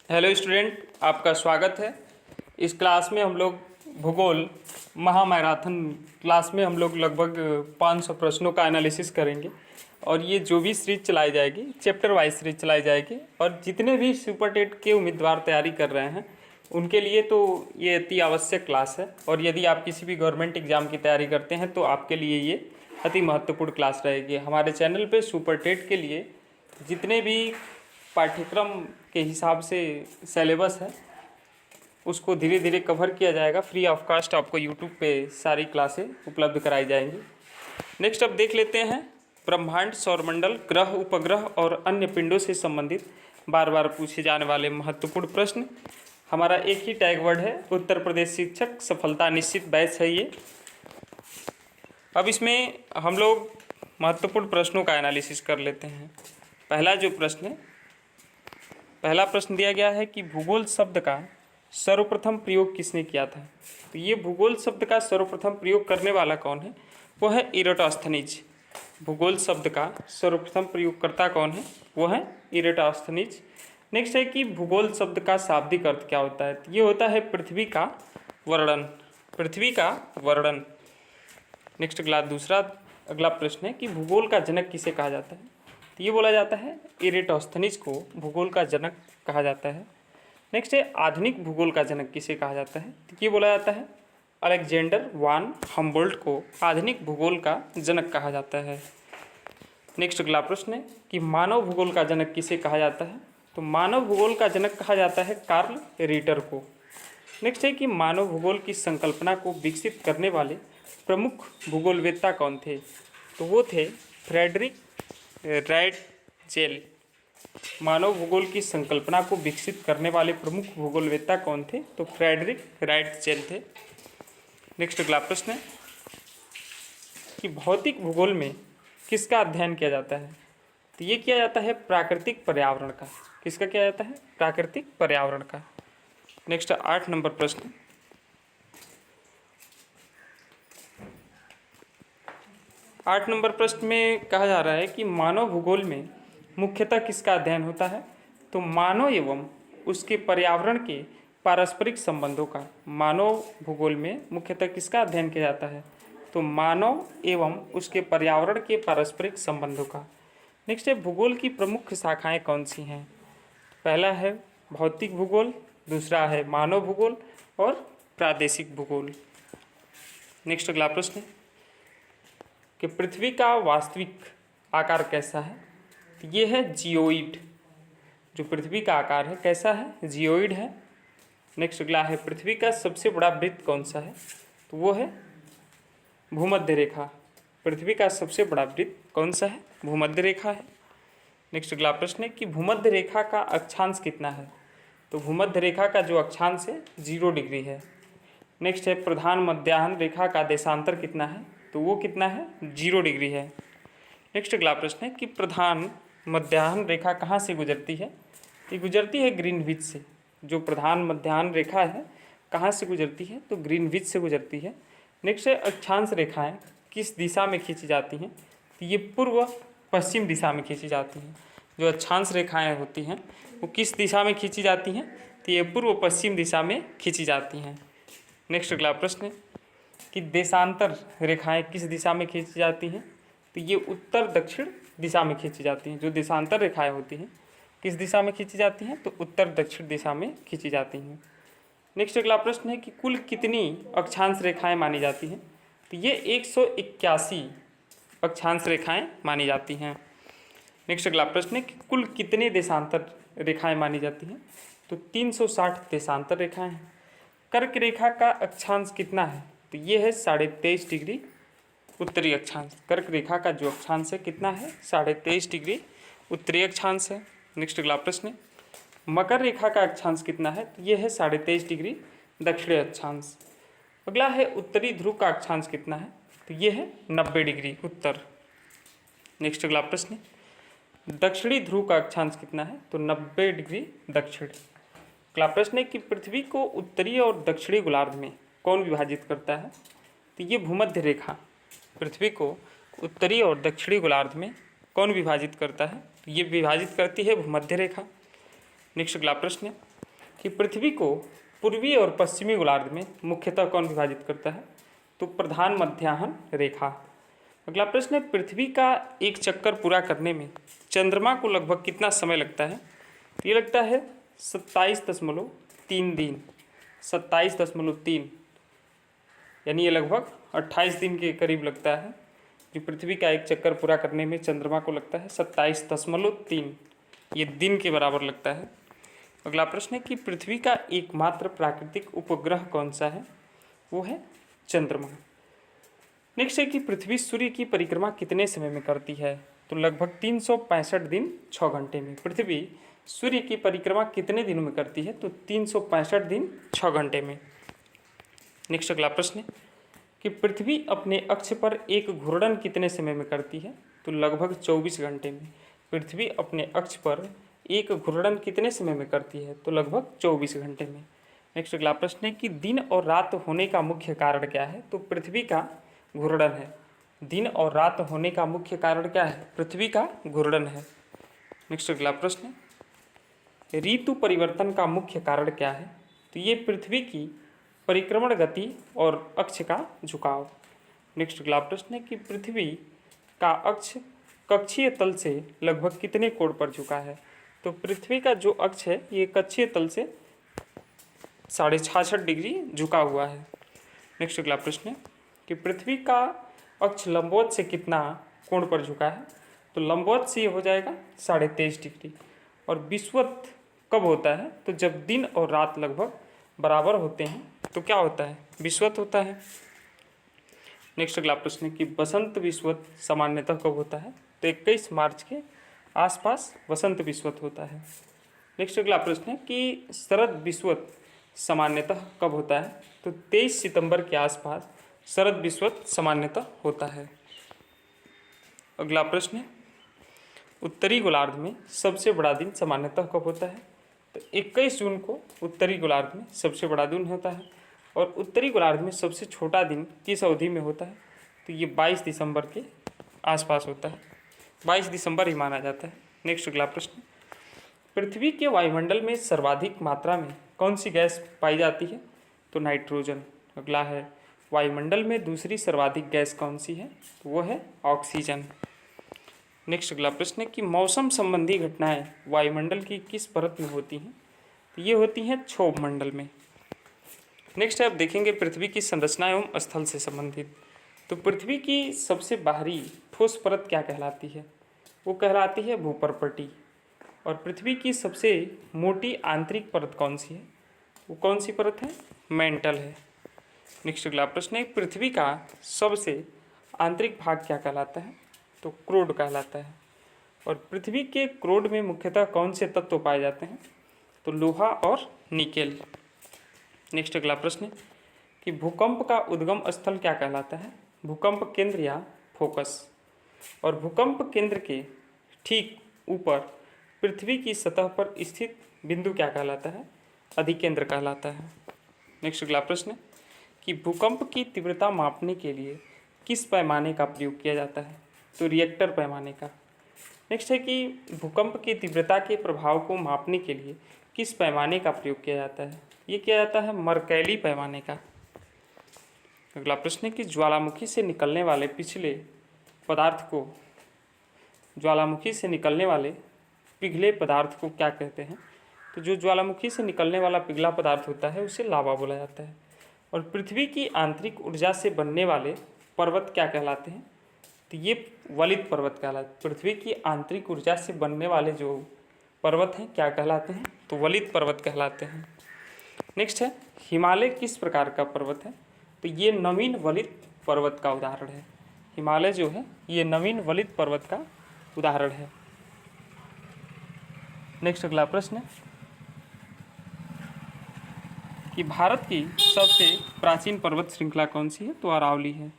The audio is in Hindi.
हेलो स्टूडेंट, आपका स्वागत है। इस क्लास में हम लोग भूगोल महामैराथन क्लास में हम लोग लगभग 500 प्रश्नों का एनालिसिस करेंगे। और ये जो भी सीरीज चलाई जाएगी चैप्टर वाइज सीरीज चलाई जाएगी। और जितने भी सुपर टेट के उम्मीदवार तैयारी कर रहे हैं उनके लिए तो ये अति आवश्यक क्लास है। और यदि आप किसी भी गवर्नमेंट एग्ज़ाम की तैयारी करते हैं तो आपके लिए ये अति महत्वपूर्ण क्लास रहेगी। हमारे चैनल पे सुपर टेट के लिए जितने भी पाठ्यक्रम के हिसाब से सिलेबस है उसको धीरे धीरे कवर किया जाएगा। फ्री ऑफ कास्ट आपको यूट्यूब पे सारी क्लासें उपलब्ध कराई जाएंगी। नेक्स्ट अब देख लेते हैं ब्रह्मांड, सौरमंडल, ग्रह, उपग्रह और अन्य पिंडों से संबंधित बार बार पूछे जाने वाले महत्वपूर्ण प्रश्न। हमारा एक ही टैग वर्ड है, उत्तर प्रदेश शिक्षक सफलता निश्चित बैच है ये। अब इसमें हम लोग महत्वपूर्ण प्रश्नों का एनालिसिस कर लेते हैं। पहला प्रश्न दिया गया है कि भूगोल शब्द का सर्वप्रथम प्रयोग किसने किया था। तो ये भूगोल शब्द का सर्वप्रथम प्रयोग करने वाला कौन है, वो है इराटोस्थनीज। भूगोल शब्द का सर्वप्रथम प्रयोगकर्ता कौन है, वो है इराटोस्थनीज। नेक्स्ट है कि भूगोल शब्द का शाब्दिक अर्थ क्या होता है। तो ये होता है पृथ्वी का वर्णन, पृथ्वी का वर्णन। नेक्स्ट अगला प्रश्न है कि भूगोल का जनक किसे कहा जाता है। तो ये बोला जाता है इराटोस्थनीज को भूगोल का जनक कहा जाता है। नेक्स्ट है आधुनिक भूगोल का जनक किसे कहा जाता है। तो ये बोला जाता है अलेक्जेंडर वान हम्बोल्ट को आधुनिक भूगोल का जनक कहा जाता है। नेक्स्ट अगला प्रश्न है कि मानव भूगोल का जनक किसे कहा जाता है। तो मानव भूगोल का जनक कहा जाता है कार्ल रिटर को। नेक्स्ट है कि मानव भूगोल की संकल्पना को विकसित करने वाले प्रमुख भूगोलवेत्ता कौन थे। तो वो थे फ्रेडरिक राइटजेल। मानव भूगोल की संकल्पना को विकसित करने वाले प्रमुख भूगोलवेत्ता कौन थे। तो फ्रेडरिक राइटजेल थे। नेक्स्ट अगला प्रश्न है कि भौतिक भूगोल में किसका अध्ययन किया जाता है। तो ये किया जाता है प्राकृतिक पर्यावरण का। किसका किया जाता है, प्राकृतिक पर्यावरण का। नेक्स्ट 8 नंबर प्रश्न, 8 नंबर प्रश्न में कहा जा रहा है कि मानव भूगोल में मुख्यतः किसका अध्ययन होता है। तो मानव एवं उसके पर्यावरण के पारस्परिक संबंधों का। मानव भूगोल में मुख्यतः किसका अध्ययन किया जाता है। तो मानव एवं उसके पर्यावरण के पारस्परिक संबंधों का। नेक्स्ट है भूगोल की प्रमुख शाखाएं कौन सी हैं। पहला है भौतिक भूगोल, दूसरा है मानव भूगोल और प्रादेशिक भूगोल। नेक्स्ट अगला प्रश्न है कि पृथ्वी का वास्तविक आकार कैसा है। तो ये है जियोइड। जो पृथ्वी का आकार है कैसा है, जियोइड है। नेक्स्ट अगला है पृथ्वी का सबसे बड़ा वृत्त कौन सा है। तो वो है भूमध्य रेखा। पृथ्वी का सबसे बड़ा वृत्त कौन सा है, भूमध्य रेखा है। नेक्स्ट अगला प्रश्न है कि भूमध्य रेखा का अक्षांश कितना है। तो भूमध्य रेखा का जो अक्षांश है 0 डिग्री है। नेक्स्ट है प्रधान मध्याह्न रेखा का देशांतर कितना है। तो वो कितना है, 0 डिग्री है। नेक्स्ट अगला प्रश्न है कि प्रधान मध्याह्न रेखा कहाँ से गुजरती है। ये गुजरती है ग्रीनविच से। जो प्रधान मध्याह्न रेखा है कहाँ से गुजरती है, तो ग्रीनविच से गुजरती है। नेक्स्ट है अक्षांश रेखाएं किस दिशा में खींची जाती हैं। तो ये पूर्व पश्चिम दिशा में खींची जाती हैं। जो अक्षांश रेखाएं होती हैं वो किस दिशा में खींची जाती हैं, तो ये पूर्व पश्चिम दिशा में खींची जाती हैं। नेक्स्ट अगला प्रश्न है कि देशांतर रेखाएं किस दिशा में खींची जाती हैं। तो ये उत्तर दक्षिण दिशा में खींची जाती हैं। जो देशांतर रेखाएं होती हैं किस दिशा में खींची जाती हैं, तो उत्तर दक्षिण दिशा में खींची जाती हैं। नेक्स्ट अगला प्रश्न है कि कुल कितनी अक्षांश रेखाएं मानी जाती हैं। तो ये 181 अक्षांश रेखाएं मानी जाती हैं। नेक्स्ट अगला प्रश्न है कि कुल कितने देशांतर रेखाएं मानी जाती हैं। तो 360 देशांतर रेखाएं हैं। कर्क रेखा का अक्षांश कितना है। तो ये है 23.5 डिग्री उत्तरी अक्षांश। कर्क रेखा का जो अक्षांश है कितना है, 23.5 डिग्री उत्तरी अक्षांश है। नेक्स्ट अगला प्रश्न है मकर रेखा का अक्षांश कितना है। तो ये है 23.5 डिग्री दक्षिणी अक्षांश। अगला है उत्तरी ध्रुव का अक्षांश कितना है। तो ये है 90 डिग्री उत्तर। नेक्स्ट अगला प्रश्न है दक्षिणी ध्रुव का अक्षांश कितना है। तो 90 डिग्री दक्षिण। अगला प्रश्न है कि पृथ्वी को उत्तरी और दक्षिणी गोलार्ध में कौन विभाजित करता है। तो ये भूमध्य रेखा पृथ्वी को उत्तरी और दक्षिणी गोलार्ध में कौन विभाजित करता है। तो ये विभाजित करती है भूमध्य रेखा। नेक्स्ट अगला प्रश्न है कि पृथ्वी को पूर्वी और पश्चिमी गोलार्ध में मुख्यतः कौन विभाजित करता है? तो प्रधान मध्याह्न रेखा। अगला प्रश्न है, पृथ्वी का एक चक्कर पूरा करने में चंद्रमा को लगभग कितना समय लगता है? तो ये लगता है 27.3 दिन, 27.3, यानी ये लगभग 28 दिन के करीब लगता है। जो पृथ्वी का एक चक्कर पूरा करने में चंद्रमा को लगता है 27.3, ये दिन के बराबर लगता है। अगला प्रश्न है कि पृथ्वी का एकमात्र प्राकृतिक उपग्रह कौन सा है? वो है चंद्रमा। नेक्स्ट है कि पृथ्वी सूर्य की परिक्रमा कितने समय में करती है? तो लगभग 365 दिन 6 घंटे में। पृथ्वी सूर्य की परिक्रमा कितने दिनों में करती है? तो 365 दिन 6 घंटे में। नेक्स्ट अगला प्रश्न है कि पृथ्वी अपने अक्ष पर एक घूर्णन कितने समय में करती है? तो लगभग 24 घंटे में। पृथ्वी अपने अक्ष पर एक घूर्णन कितने समय में करती है? तो लगभग 24 घंटे में। नेक्स्ट अगला प्रश्न है कि दिन और रात होने का मुख्य कारण क्या है? तो पृथ्वी का घूर्णन है। दिन और रात होने का मुख्य कारण क्या है? पृथ्वी का घूर्णन है। नेक्स्ट अगला प्रश्न है, ऋतु परिवर्तन का मुख्य कारण क्या है? तो ये पृथ्वी की परिक्रमण गति और अक्ष का झुकाव। नेक्स्ट अगला प्रश्न है कि पृथ्वी का अक्ष कक्षीय तल से लगभग कितने कोण पर झुका है? तो पृथ्वी का जो अक्ष है ये कक्षीय तल से 66.5 डिग्री झुका हुआ है। नेक्स्ट अगला प्रश्न है कि पृथ्वी का अक्ष लंबवत से कितना कोण पर झुका है? तो लंबवत से ये हो जाएगा 23.5 डिग्री। और विषुवत कब होता है? तो जब दिन और रात लगभग बराबर होते हैं तो क्या होता है? विषुवत होता है। नेक्स्ट अगला प्रश्न है कि बसंत विषुवत सामान्यतः कब होता है? तो 21 मार्च के आसपास वसंत विषुवत होता है। नेक्स्ट अगला प्रश्न है कि शरद विषुवत सामान्यतः कब होता है? तो 23 सितंबर के आसपास शरद विषुवत सामान्यतः होता है। अगला प्रश्न है, उत्तरी गोलार्ध में सबसे बड़ा दिन सामान्यतः कब होता है? तो 21 जून को उत्तरी गोलार्ध में सबसे बड़ा दिन होता है। और उत्तरी गोलार्ध में सबसे छोटा दिन किस अवधि में होता है? तो ये 22 दिसंबर के आसपास होता है, 22 दिसंबर ही माना जाता है। नेक्स्ट अगला प्रश्न, पृथ्वी के वायुमंडल में सर्वाधिक मात्रा में कौन सी गैस पाई जाती है? तो नाइट्रोजन। अगला है, वायुमंडल में दूसरी सर्वाधिक गैस कौन सी है? तो वो है ऑक्सीजन। नेक्स्ट अगला प्रश्न है कि मौसम संबंधी घटनाएं वायुमंडल की किस परत में होती हैं? तो ये होती हैं क्षोभ मंडल में। नेक्स्ट है, अब देखेंगे पृथ्वी की संरचना एवं स्थल से संबंधित। तो पृथ्वी की सबसे बाहरी ठोस परत क्या कहलाती है? वो कहलाती है भूपर्पटी। और पृथ्वी की सबसे मोटी आंतरिक परत कौन सी है? वो कौन सी परत है? मेंटल है। नेक्स्ट अगला प्रश्न है, पृथ्वी का सबसे आंतरिक भाग क्या कहलाता है? तो क्रोड कहलाता है। और पृथ्वी के क्रोड में मुख्यतः कौन से तत्व पाए जाते हैं? तो लोहा और निकेल। नेक्स्ट अगला प्रश्न है कि भूकंप का उद्गम स्थल क्या कहलाता है? भूकंप केंद्र या फोकस। और भूकंप केंद्र के ठीक ऊपर पृथ्वी की सतह पर स्थित बिंदु क्या कहलाता है? अधिकेंद्र कहलाता है। नेक्स्ट अगला प्रश्न है कि भूकंप की तीव्रता मापने के लिए किस पैमाने का प्रयोग किया जाता है? तो रिएक्टर पैमाने का। नेक्स्ट है कि भूकंप की तीव्रता के प्रभाव को मापने के लिए किस पैमाने का प्रयोग किया जाता है? ये किया जाता है मर्कैली पैमाने का। अगला प्रश्न है कि ज्वालामुखी से निकलने वाले पिछले पदार्थ को, ज्वालामुखी से निकलने वाले पिघले पदार्थ को क्या कहते हैं? तो जो ज्वालामुखी से निकलने वाला पिघला पदार्थ होता है उसे लावा बोला जाता है। और पृथ्वी की आंतरिक ऊर्जा से बनने वाले पर्वत क्या कहलाते हैं? तो ये वलित पर्वत कहलाते हैं। पृथ्वी की आंतरिक ऊर्जा से बनने वाले जो पर्वत हैं क्या कहलाते हैं? तो वलित पर्वत कहलाते हैं। नेक्स्ट है, हिमालय किस प्रकार का पर्वत है? तो ये नवीन वलित पर्वत का उदाहरण है। हिमालय जो है ये नवीन वलित पर्वत का उदाहरण है। नेक्स्ट अगला प्रश्न है कि भारत की सबसे प्राचीन पर्वत श्रृंखला कौन सी है? तो अरावली है।